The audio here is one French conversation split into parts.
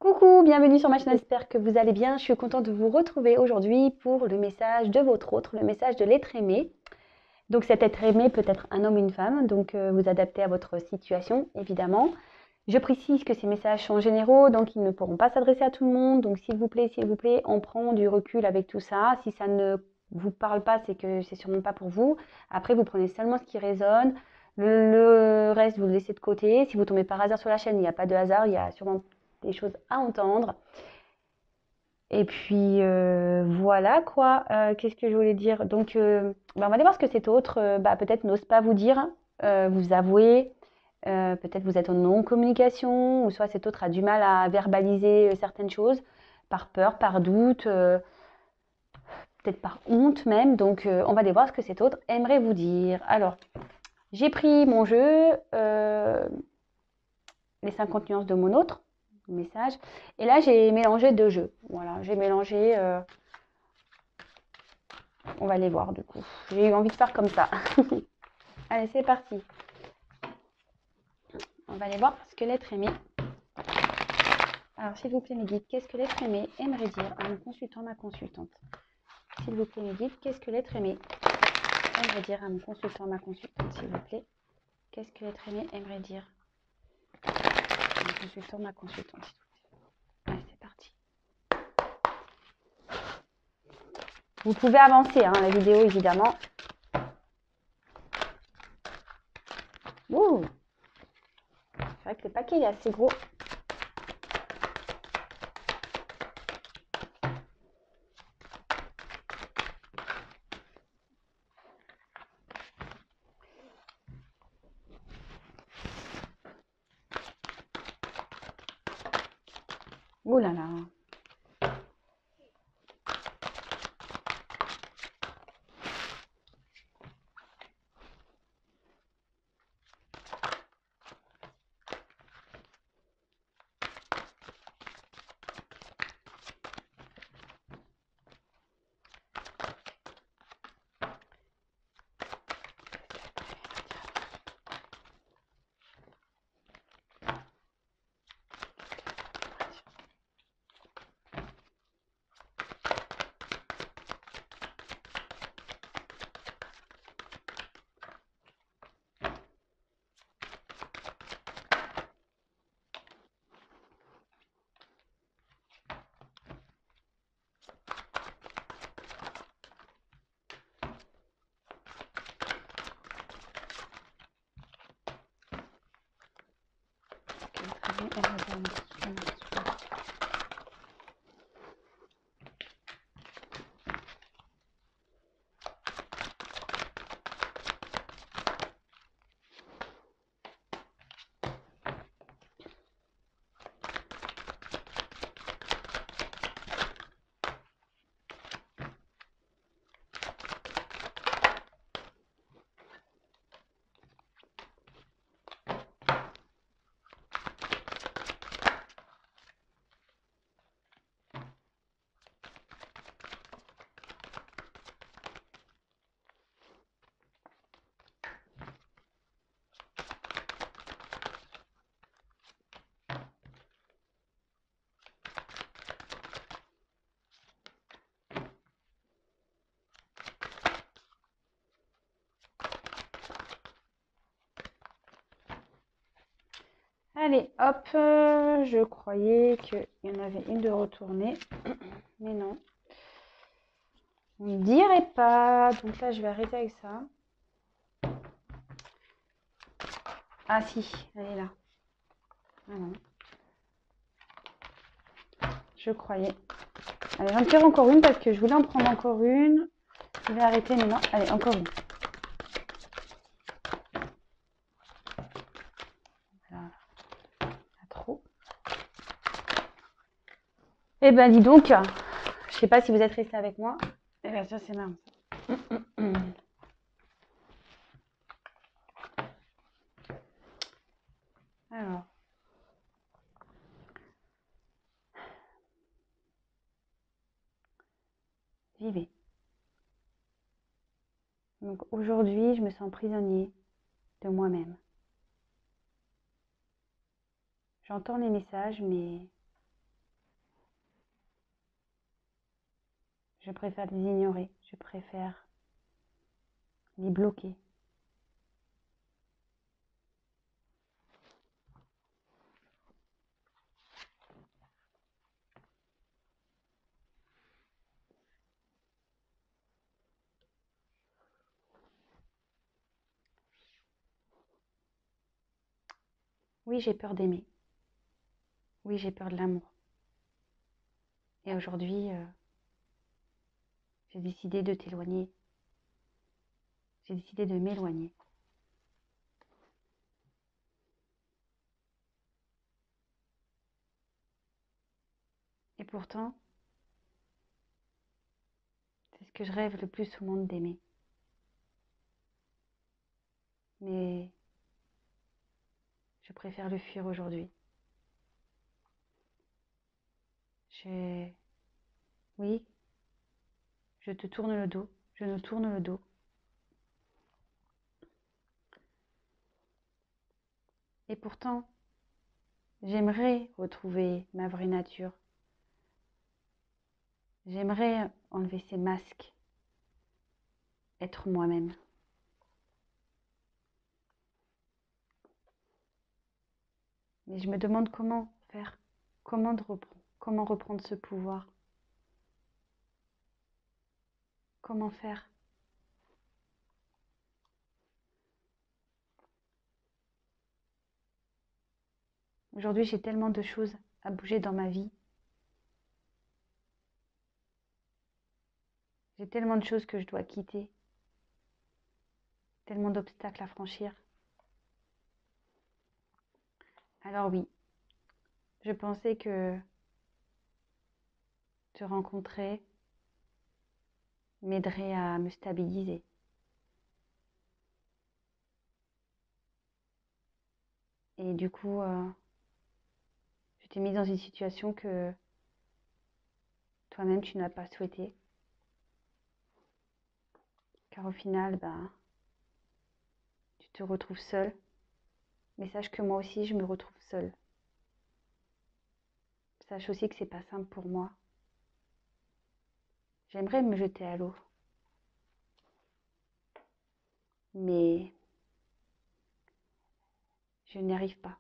Coucou, bienvenue sur ma chaîne, j'espère que vous allez bien. Je suis contente de vous retrouver aujourd'hui pour le message de votre autre, le message de l'être aimé. Donc cet être aimé peut être un homme ou une femme, donc vous adaptez à votre situation, évidemment. Je précise que ces messages sont généraux, donc ils ne pourront pas s'adresser à tout le monde. Donc s'il vous plaît, on prend du recul avec tout ça. Si ça ne vous parle pas, c'est que c'est sûrement pas pour vous. Après, vous prenez seulement ce qui résonne. Le reste, vous le laissez de côté. Si vous tombez par hasard sur la chaîne, il n'y a pas de hasard, il y a sûrement des choses à entendre. Et puis voilà quoi. Qu'est-ce que je voulais dire? Donc, on va aller voir ce que cet autre, peut-être n'ose pas vous dire, vous avouer. Peut-être vous êtes en non-communication, ou soit cet autre a du mal à verbaliser certaines choses, par peur, par doute, peut-être par honte même. Donc, on va aller voir ce que cet autre aimerait vous dire. Alors, j'ai pris mon jeu, les 50 nuances de mon autre message, et là j'ai mélangé deux jeux. Voilà, j'ai mélangé. On va les voir du coup. J'ai eu envie de faire comme ça. Allez, c'est parti. On va aller voir ce que l'être aimé. Alors, s'il vous plaît, mes guides, qu'est-ce que l'être aimé aimerait dire à mon consultant, ma consultante? S'il vous plaît, mes guides, qu'est-ce que l'être aimé aimerait dire à mon consultant, ma consultante? S'il vous plaît, qu'est-ce que l'être aimé aimerait dire à mon consultant, ma consultante? S'il vous plaît. Allez, c'est parti. Vous pouvez avancer, hein, la vidéo, évidemment. Ouh, c'est vrai que le paquet il est assez gros. Ouh là là. Allez, hop, je croyais qu'il y en avait une de retournée, mais non. On ne dirait pas. Donc là, je vais arrêter avec ça. Ah si, elle est là. Ah non. Je croyais. Allez, j'en tire encore une parce que je voulais en prendre encore une. Je vais arrêter, mais non. Allez, encore une. Voilà. Pas trop. Eh ben, dis donc. Je sais pas si vous êtes restés avec moi. Eh ben, ça, c'est marrant. Alors. Vivez. Donc aujourd'hui, je me sens prisonnier de moi-même. J'entends les messages, mais Je préfère les ignorer, je préfère les bloquer. Oui, j'ai peur d'aimer. Oui, j'ai peur de l'amour. Et aujourd'hui, j'ai décidé de t'éloigner. J'ai décidé de m'éloigner. Et pourtant, c'est ce que je rêve le plus au monde d'aimer. Mais je préfère le fuir aujourd'hui. Je... Oui, je te tourne le dos. Je nous tourne le dos. Et pourtant, j'aimerais retrouver ma vraie nature. J'aimerais enlever ces masques, être moi-même. Mais je me demande comment faire, comment reprendre ce pouvoir, comment faire. Aujourd'hui, j'ai tellement de choses à bouger dans ma vie. J'ai tellement de choses que je dois quitter, tellement d'obstacles à franchir. Alors oui, je pensais que te rencontrer m'aiderait à me stabiliser. Et du coup, je t'ai mise dans une situation que toi-même tu n'as pas souhaité. Car au final, tu te retrouves seule. Mais sache que moi aussi, je me retrouve seule. Sache aussi que c'est pas simple pour moi. J'aimerais me jeter à l'eau. Mais je n'y arrive pas.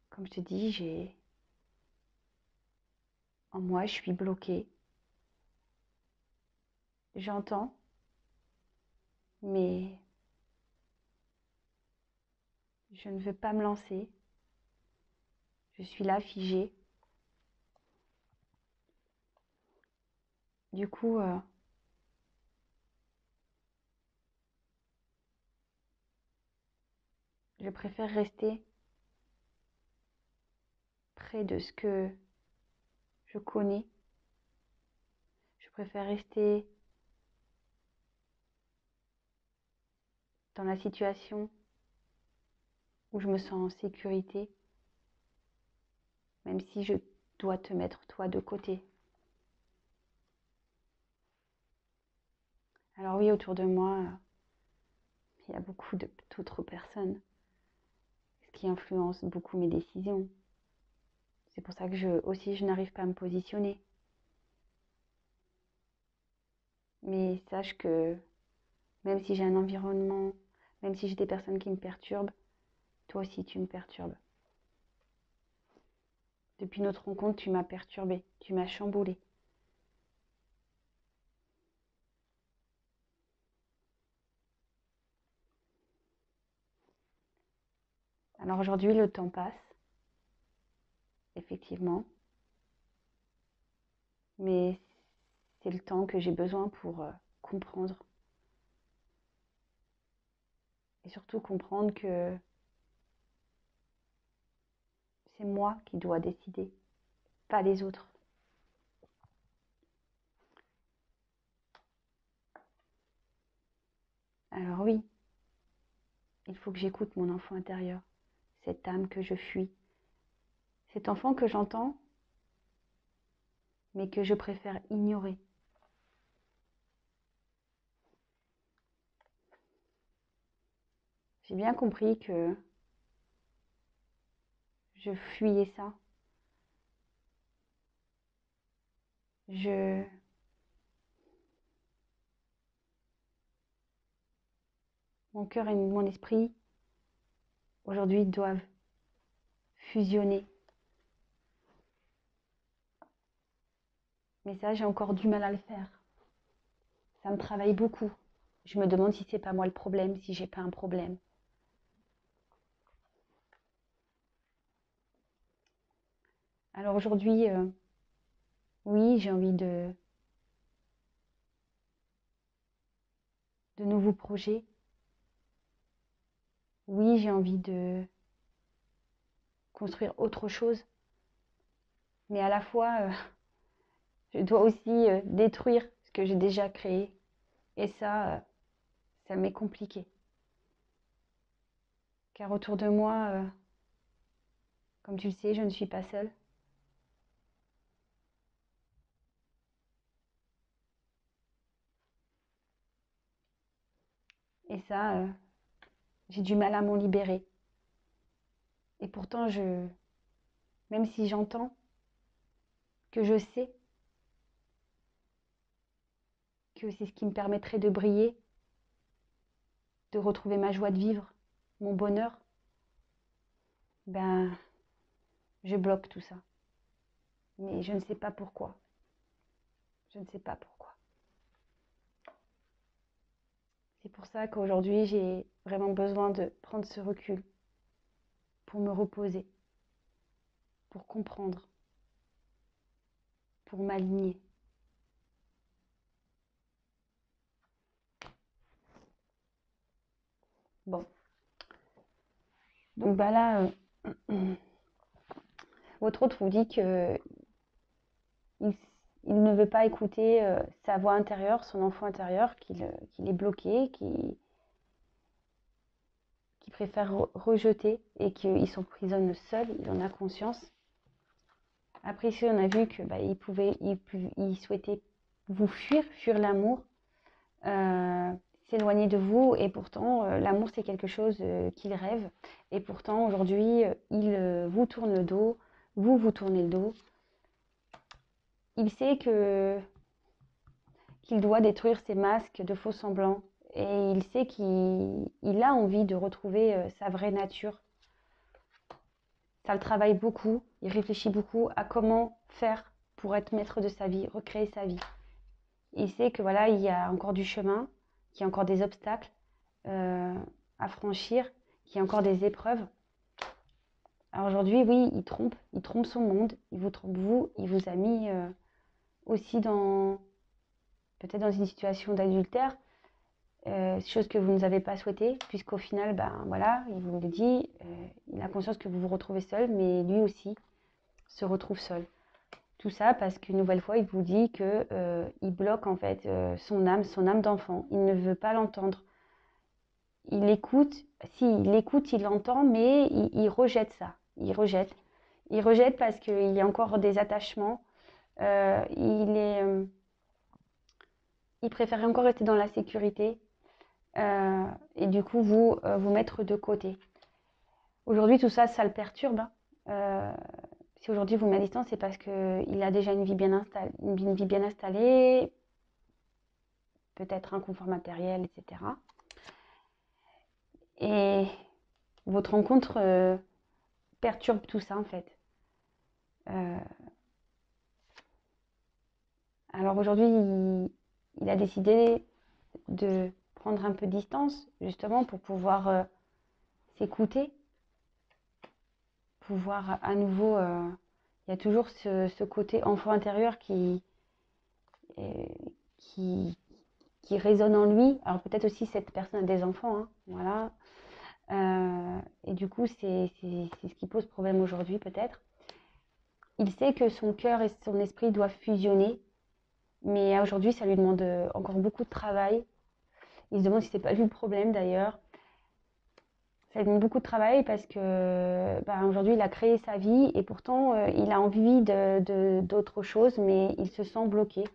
Comme je te dis, en moi, je suis bloquée. J'entends, mais je ne veux pas me lancer. Je suis là, figée. Du coup, je préfère rester près de ce que je connais. Je préfère rester dans la situation où je me sens en sécurité, même si je dois te mettre toi de côté. Alors oui, autour de moi, il y a beaucoup d'autres personnes, ce qui influence beaucoup mes décisions. C'est pour ça que je n'arrive pas à me positionner. Mais sache que même si j'ai un environnement, même si j'ai des personnes qui me perturbent, toi aussi tu me perturbes. Depuis notre rencontre, tu m'as perturbée, tu m'as chamboulée. Alors aujourd'hui, le temps passe, effectivement, mais c'est le temps que j'ai besoin pour comprendre. Et surtout comprendre que c'est moi qui dois décider, pas les autres. Alors oui, il faut que j'écoute mon enfant intérieur, cette âme que je fuis, cet enfant que j'entends, mais que je préfère ignorer. J'ai bien compris que je fuyais ça. Je Mon cœur et mon esprit, aujourd'hui, doivent fusionner. Mais ça, j'ai encore du mal à le faire. Ça me travaille beaucoup. Je me demande si c'est pas moi le problème, si j'ai pas un problème. Alors aujourd'hui, oui, j'ai envie de nouveaux projets. Oui, j'ai envie de construire autre chose. Mais à la fois, je dois aussi détruire ce que j'ai déjà créé. Et ça m'est compliqué. Car autour de moi, comme tu le sais, je ne suis pas seule. Et ça, j'ai du mal à m'en libérer. Et pourtant, même si j'entends, que je sais que c'est ce qui me permettrait de briller, de retrouver ma joie de vivre, mon bonheur, ben, je bloque tout ça. Mais je ne sais pas pourquoi. Je ne sais pas pourquoi. C'est pour ça qu'aujourd'hui, j'ai vraiment besoin de prendre ce recul pour me reposer, pour comprendre, pour m'aligner. Bon, donc bah là, votre autre vous dit que il, il ne veut pas écouter sa voix intérieure, son enfant intérieur, qu'il est bloqué, qui préfère rejeter et qu'il s'emprisonne seul, il en a conscience. Après ici, on a vu que bah, il souhaitait vous fuir l'amour, euh, s'éloigner de vous, et pourtant l'amour c'est quelque chose qu'il rêve, et pourtant aujourd'hui il vous tourne le dos, vous tournez le dos. Il sait qu'il doit détruire ses masques de faux semblants, et il sait qu'il a envie de retrouver sa vraie nature. Ça le travaille beaucoup, il réfléchit beaucoup à comment faire pour être maître de sa vie, recréer sa vie. Il sait que voilà, il y a encore du chemin, qu'il y a encore des obstacles à franchir, qu'il y a encore des épreuves. Alors aujourd'hui, oui, il trompe son monde, il vous trompe vous, il vous a mis aussi peut-être dans une situation d'adultère, chose que vous ne avez pas souhaité, puisqu'au final, ben voilà, il vous le dit, il a conscience que vous vous retrouvez seul, mais lui aussi se retrouve seul. Tout ça parce qu'une nouvelle fois, il vous dit que il bloque en fait son âme d'enfant. Il ne veut pas l'entendre. Il écoute, si il écoute, il l'entend, mais il rejette ça. Il rejette. Il rejette parce qu'il y a encore des attachements. Il préfère encore rester dans la sécurité et du coup vous mettre de côté. Aujourd'hui, tout ça, ça le perturbe. Hein. Si aujourd'hui vous met à distance, c'est parce qu'il a déjà une vie bien installée, peut-être un confort matériel, etc. Et votre rencontre perturbe tout ça en fait. Euh, alors aujourd'hui, il a décidé de prendre un peu de distance, justement, pour pouvoir s'écouter, pouvoir à nouveau... il y a toujours ce côté enfant intérieur euh, qui, qui résonne en lui. Alors peut-être aussi cette personne a des enfants, hein, voilà. Et du coup, c'est ce qui pose problème aujourd'hui peut-être. Il sait que son cœur et son esprit doivent fusionner, mais aujourd'hui, ça lui demande encore beaucoup de travail. Il se demande si c'est pas lui le problème d'ailleurs. Ça lui demande beaucoup de travail parce que ben, aujourd'hui, il a créé sa vie et pourtant, il a envie d'autre chose, mais il se sent bloqué.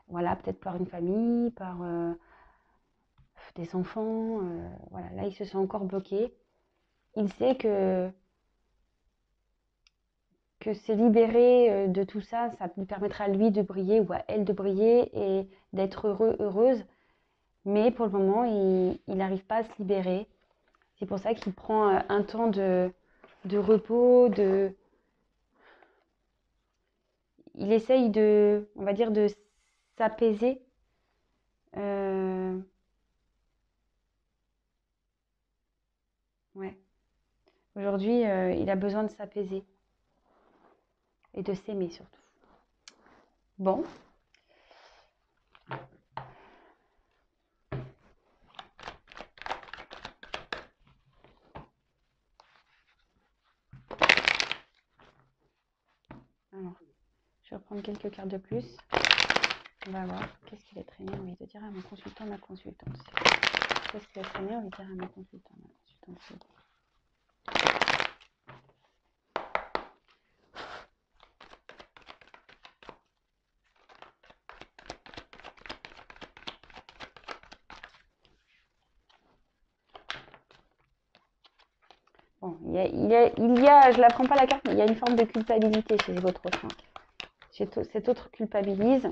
Voilà, peut-être par une famille, par des enfants. Voilà, là, il se sent encore bloqué. Il sait que se libérer de tout ça, ça lui permettra à lui de briller ou à elle de briller et d'être heureuse. Mais pour le moment, il n'arrive pas à se libérer. C'est pour ça qu'il prend un temps de repos, il essaye on va dire, de s'apaiser. Euh, ouais. Aujourd'hui, il a besoin de s'apaiser et de s'aimer surtout. Bon. Alors, je vais reprendre quelques cartes de plus. On va voir qu'est-ce qu'il est traîné envie de dire à mon consultant, ma consultante. Qu'est-ce qu'il est traîné envie de dire à mon consultant, ma consultante. Bon, je la prends pas la carte, mais il y a une forme de culpabilité chez votre autre. Cet autre culpabilise.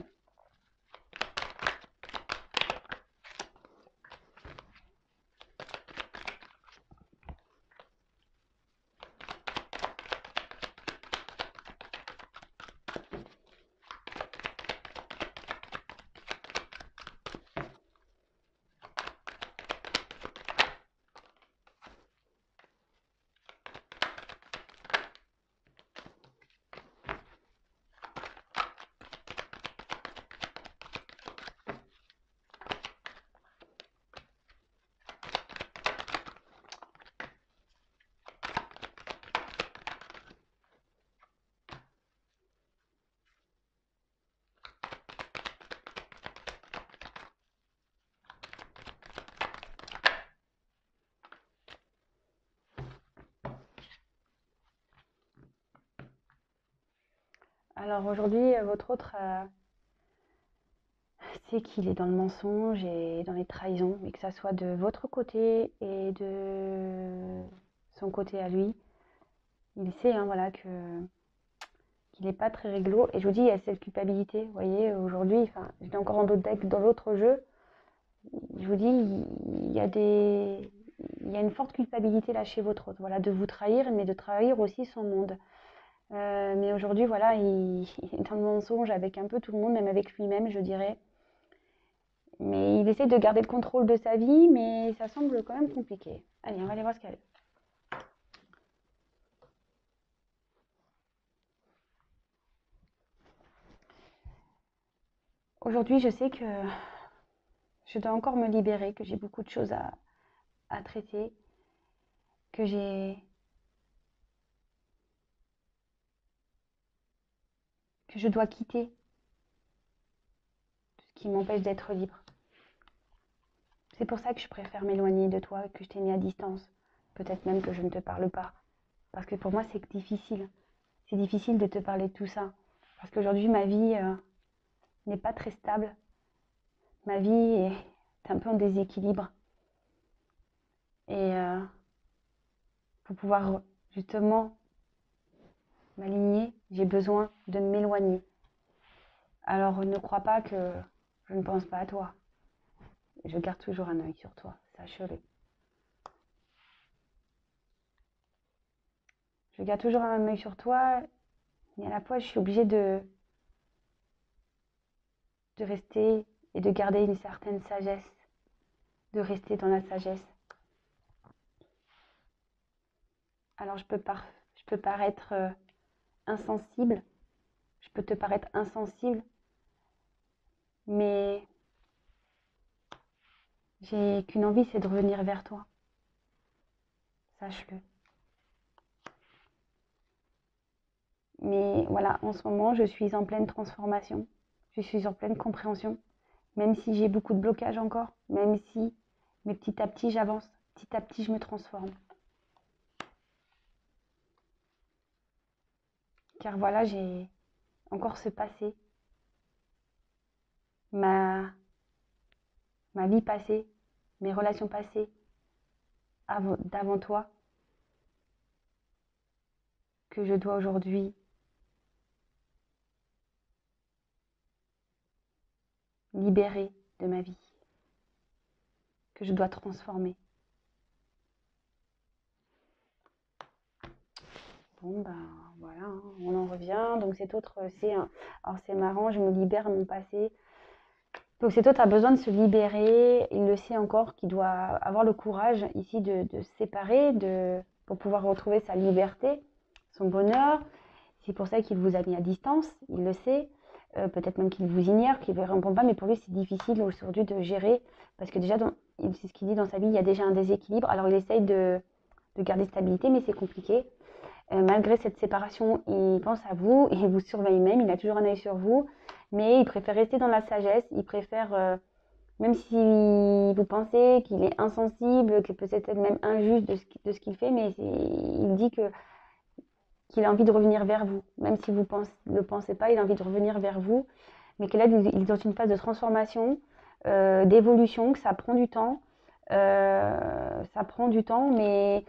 Alors aujourd'hui, votre autre sait qu'il est dans le mensonge et dans les trahisons, mais que ça soit de votre côté et de son côté à lui. Il sait voilà, qu'il n'est pas très réglo. Et je vous dis, il y a cette culpabilité. Vous voyez, aujourd'hui, j'étais encore en d'autres decks dans l'autre jeu. Je vous dis, il y a une forte culpabilité là chez votre autre. Voilà, de vous trahir, mais de trahir aussi son monde. Mais aujourd'hui, voilà, il est dans le mensonge avec un peu tout le monde, même avec lui-même, je dirais. Mais il essaie de garder le contrôle de sa vie, mais ça semble quand même compliqué. Allez, on va aller voir ce qu'elle est. Aujourd'hui, je sais que je dois encore me libérer, que j'ai beaucoup de choses à traiter, que je dois quitter tout ce qui m'empêche d'être libre. C'est pour ça que je préfère m'éloigner de toi, que je t'ai mis à distance. Peut-être même que je ne te parle pas. Parce que pour moi, c'est difficile. C'est difficile de te parler de tout ça. Parce qu'aujourd'hui, ma vie n'est pas très stable. Ma vie est un peu en déséquilibre. Et pour pouvoir justement m'aligner, j'ai besoin de m'éloigner. Alors ne crois pas que je ne pense pas à toi. Je garde toujours un œil sur toi, sache-le. Je garde toujours un œil sur toi, mais à la fois je suis obligée de rester et de garder une certaine sagesse, de rester dans la sagesse. Alors je peux paraître insensible, je peux te paraître insensible, mais j'ai qu'une envie, c'est de revenir vers toi. Sache-le. Mais voilà, en ce moment, je suis en pleine transformation. Je suis en pleine compréhension. Même si j'ai beaucoup de blocages encore, même si, mais petit à petit, j'avance. Petit à petit, je me transforme. Car voilà, j'ai encore ce passé, ma, ma vie passée, mes relations passées d'avant toi, que je dois aujourd'hui libérer de ma vie. que je dois transformer. Bon, ben voilà, hein, on en revient. Donc cet autre, alors c'est marrant, je me libère de mon passé. Donc cet autre a besoin de se libérer. Il le sait encore qu'il doit avoir le courage ici de se séparer pour pouvoir retrouver sa liberté, son bonheur. C'est pour ça qu'il vous a mis à distance, il le sait. Peut-être même qu'il vous ignore, qu'il ne vous répond pas, mais pour lui c'est difficile aujourd'hui de gérer. Parce que déjà, c'est ce qu'il dit dans sa vie, il y a déjà un déséquilibre. Alors il essaye de garder stabilité, mais c'est compliqué. Malgré cette séparation, il pense à vous, il vous surveille même, il a toujours un œil sur vous, mais il préfère rester dans la sagesse, il préfère, même si vous pensez qu'il est insensible, que peut-être même injuste de ce qu'il fait, mais il dit qu'il a envie de revenir vers vous, même si vous ne le pensez pas, il a envie de revenir vers vous, mais que là, il est dans une phase de transformation, d'évolution, que ça prend du temps, mais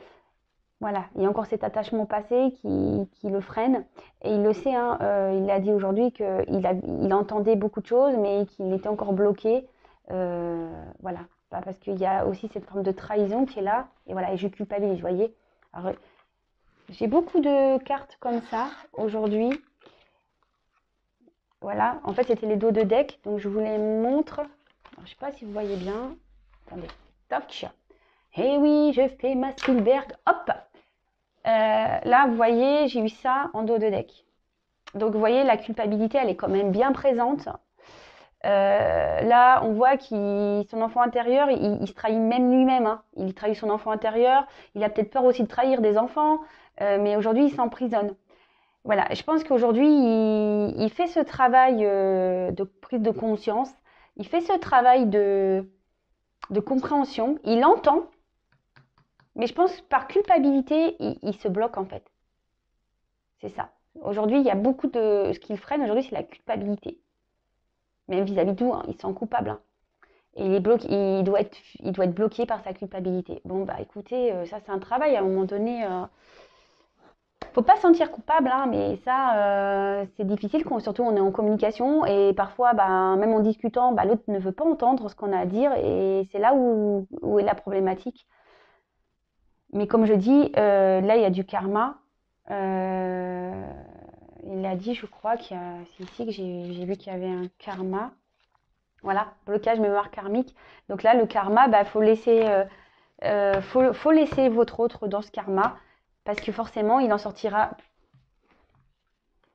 voilà, il y a encore cet attachement passé qui le freine. Et il le sait, hein, il a dit aujourd'hui qu'il entendait beaucoup de choses, mais qu'il était encore bloqué. Voilà, parce qu'il y a aussi cette forme de trahison qui est là. Et voilà, et je culpabilise, vous voyez. Alors, j'ai beaucoup de cartes comme ça aujourd'hui. Voilà, en fait, c'était les dos de deck. Donc, je vous les montre. Alors, je ne sais pas si vous voyez bien. Attendez, toc. Eh oui, je fais ma Spielberg. Hop! Là, vous voyez, j'ai eu ça en dos de deck. Donc, vous voyez, la culpabilité, elle est quand même bien présente. Là, on voit son enfant intérieur, il se trahit même lui-même. Hein. Il trahit son enfant intérieur. Il a peut-être peur aussi de trahir des enfants. Mais aujourd'hui, il s'emprisonne. Voilà, je pense qu'aujourd'hui, il fait ce travail de prise de conscience. Il fait ce travail de compréhension. Il entend. Mais je pense par culpabilité, il se bloque en fait. C'est ça. Aujourd'hui, il y a beaucoup de... Ce qui le freine aujourd'hui, c'est la culpabilité. Même vis-à-vis de vous, hein, il se sent coupable. Hein. Et il doit être bloqué par sa culpabilité. Bon, bah écoutez, ça c'est un travail à un moment donné. Faut pas se sentir coupable, hein, mais ça, c'est difficile quand surtout on est en communication. Et parfois, bah, même en discutant, bah, l'autre ne veut pas entendre ce qu'on a à dire. Et c'est là où est la problématique. Mais comme je dis, là, il y a du karma. Il a dit, je crois, c'est ici que j'ai vu qu'il y avait un karma. Voilà, blocage mémoire karmique. Donc là, le karma, bah, faut laisser votre autre dans ce karma parce que forcément, il en sortira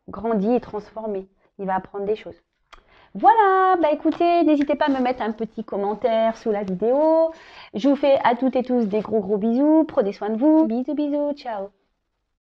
grandi et transformé. Il va apprendre des choses. Voilà, bah écoutez, n'hésitez pas à me mettre un petit commentaire sous la vidéo. Je vous fais à toutes et tous des gros bisous. Prenez soin de vous. Bisous, bisous, ciao.